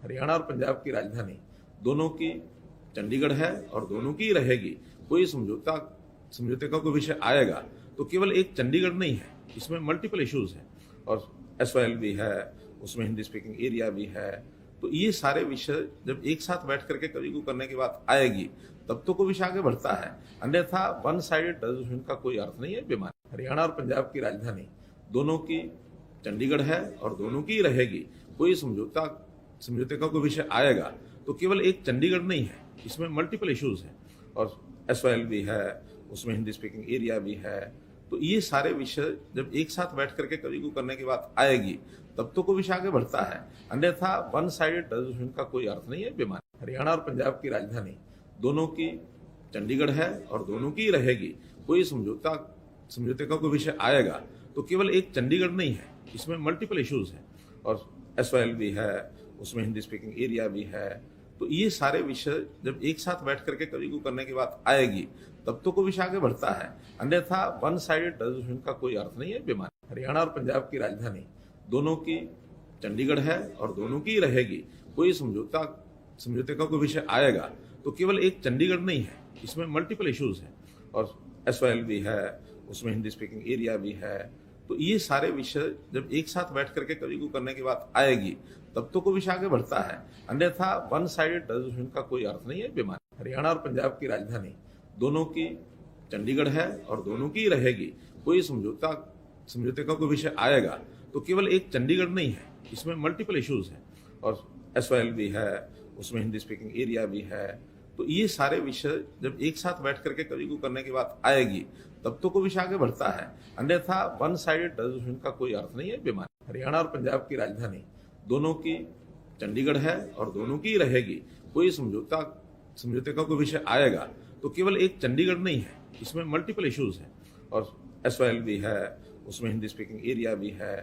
हरियाणा और पंजाब की राजधानी दोनों की चंडीगढ़ है और दोनों की रहेगी। कोई समझौते का कोई विषय आएगा तो केवल एक चंडीगढ़ नहीं है, इसमें मल्टीपल इश्यूज हैं और एसवाइएल भी है, उसमें हिंदी स्पीकिंग एरिया भी है। तो ये सारे विषय जब एक साथ बैठ करके कवि को करने की बात आएगी तब तो कोई विषय आगे बढ़ता है, अन्यथा वन साइडेड रेजोल्यूशन का कोई अर्थ नहीं है बेमानी। हरियाणा और पंजाब की राजधानी दोनों की चंडीगढ़ है और दोनों की रहेगी। कोई समझौते का कोई विषय आएगा तो केवल एक चंडीगढ़ नहीं है, इसमें मल्टीपल इश्यूज हैं और एसवाइएल भी है, उसमें हिंदी स्पीकिंग एरिया भी है। तो ये सारे विषय जब एक साथ बैठ करके कवि को करने की बात आएगी तब तो कोई विषय आगे बढ़ता है, अन्यथा वन साइडेड रेजोल्यूशन का कोई अर्थ नहीं है बेमानी। हरियाणा और पंजाब की राजधानी दोनों की चंडीगढ़ है और दोनों की रहेगी। कोई समझौते का कोई विषय आएगा तो केवल एक चंडीगढ़ नहीं है, इसमें मल्टीपल इश्यूज हैं और एसवाइएल भी है, उसमें हिंदी स्पीकिंग एरिया भी है। तो ये सारे विषय जब एक साथ बैठ करके कवि को करने की बात आएगी तब तो कोई विषय आगे बढ़ता है, अन्यथा वन साइडेड रेजोल्यूशन का कोई अर्थ नहीं है बेमानी। हरियाणा और पंजाब की राजधानी दोनों की चंडीगढ़ है और दोनों की रहेगी। कोई समझौते का कोई विषय आएगा तो केवल एक चंडीगढ़ नहीं है, इसमें मल्टीपल इश्यूज हैं और एसवाइएल भी है, उसमें हिंदी स्पीकिंग एरिया भी है। तो ये सारे विषय जब एक साथ बैठ करके कवि को करने की बात आएगी तब तो कोई विषय आगे बढ़ता है, अन्यथा वन साइडेड रेजोल्यूशन का कोई अर्थ नहीं है बेमानी। हरियाणा और पंजाब की राजधानी दोनों की चंडीगढ़ है और दोनों की रहेगी। कोई समझौते का कोई विषय आएगा तो केवल एक चंडीगढ़ नहीं है, इसमें मल्टीपल इश्यूज हैं और एसवाइएल भी है, उसमें हिंदी स्पीकिंग एरिया भी है। तो ये सारे विषय जब एक साथ बैठ करके कवि को करने की बात आएगी तब तो कोई विषय आगे बढ़ता है, अन्यथा वन साइडेड रेजोल्यूशन का कोई अर्थ नहीं है बेमानी। हरियाणा और पंजाब की राजधानी दोनों की चंडीगढ़ है और दोनों की रहेगी। कोई समझौते का कोई विषय आएगा तो केवल एक चंडीगढ़ नहीं है, इसमें मल्टीपल इश्यूज हैं और एसवाइएल भी है, उसमें हिंदी स्पीकिंग एरिया भी है।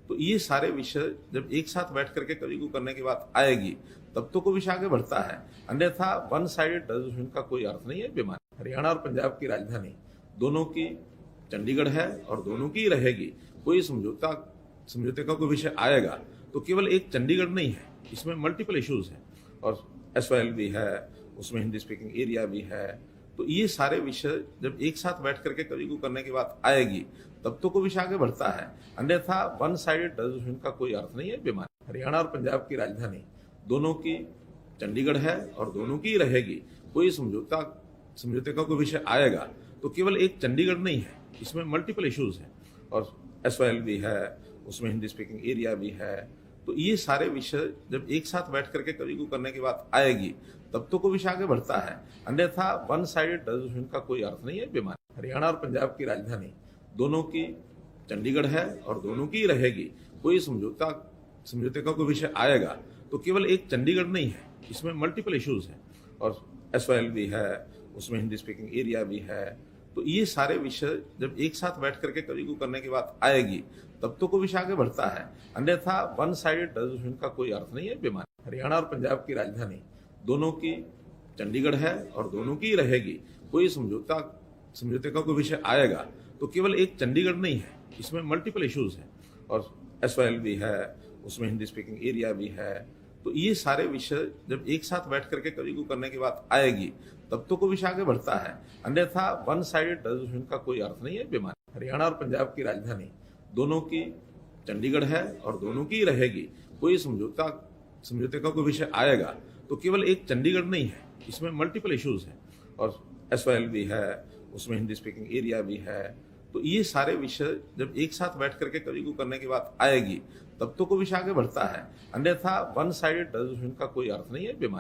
तो ये सारे विषय जब एक साथ बैठ करके कवि को करने की बात आएगी तब तो कोई विषय आगे बढ़ता है, अन्यथा वन साइडेड रेजोल्यूशन का कोई अर्थ नहीं है बेमानी। हरियाणा और पंजाब की राजधानी दोनों की चंडीगढ़ है और दोनों की रहेगी। कोई समझौते का कोई विषय आएगा तो केवल एक चंडीगढ़ नहीं है, इसमें मल्टीपल इश्यूज हैं और एसवाइएल भी है, उसमें हिंदी स्पीकिंग एरिया भी है। तो ये सारे विषय जब एक साथ बैठ करके कवि को करने की बात आएगी तब तो कोई विषय आगे बढ़ता है, अन्यथा वन साइडेड रेजोल्यूशन का कोई अर्थ नहीं है बेमानी। हरियाणा और पंजाब की राजधानी दोनों की चंडीगढ़ है और दोनों की रहेगी। कोई समझौते का कोई विषय आएगा तो केवल एक चंडीगढ़ नहीं है, इसमें मल्टीपल इश्यूज हैं और एसवाइएल भी है, उसमें हिंदी स्पीकिंग एरिया भी है। तो ये सारे विषय जब एक साथ बैठ करके कवि को करने की बात आएगी तब तो कोई विषय आगे बढ़ता है, अन्यथा वन साइडेड रेजोल्यूशन का कोई अर्थ नहीं है बेमानी। हरियाणा और पंजाब की राजधानी दोनों की चंडीगढ़ है और दोनों की रहेगी। कोई समझौते का कोई विषय आएगा तो केवल एक चंडीगढ़ नहीं है, इसमें मल्टीपल इश्यूज हैं और एसवाइएल भी है, उसमें हिंदी स्पीकिंग एरिया भी है। तो ये सारे विषय जब एक साथ बैठ करके कवि को करने की बात आएगी तब तो कोई विषय आगे बढ़ता है, अन्यथा वन साइडेड रेजोल्यूशन का कोई अर्थ नहीं है बेमानी। हरियाणा और पंजाब की राजधानी दोनों की चंडीगढ़ है और दोनों की रहेगी। कोई समझौते का कोई विषय आएगा तो केवल एक चंडीगढ़ नहीं है, इसमें मल्टीपल इश्यूज हैं और एसवाइएल भी है, उसमें हिंदी स्पीकिंग एरिया भी है। तो ये सारे विषय जब एक साथ बैठ करके कवि को करने की बात आएगी तब तो कोई विषय आगे बढ़ता है, अन्यथा वन साइडेड रेजोल्यूशन का कोई अर्थ नहीं है बेमानी। हरियाणा और पंजाब की राजधानी दोनों की चंडीगढ़ है और दोनों की रहेगी। कोई समझौते का कोई विषय आएगा तो केवल एक चंडीगढ़ नहीं है, इसमें मल्टीपल इश्यूज हैं और एसवाइएल भी है, उसमें हिंदी स्पीकिंग एरिया भी है। तो ये सारे विषय जब एक साथ बैठ करके कवि को करने की बात आएगी तब तो कोई विषय आगे बढ़ता है, अन्यथा वन साइडेड रेजोल्यूशन का कोई अर्थ नहीं है बेमानी।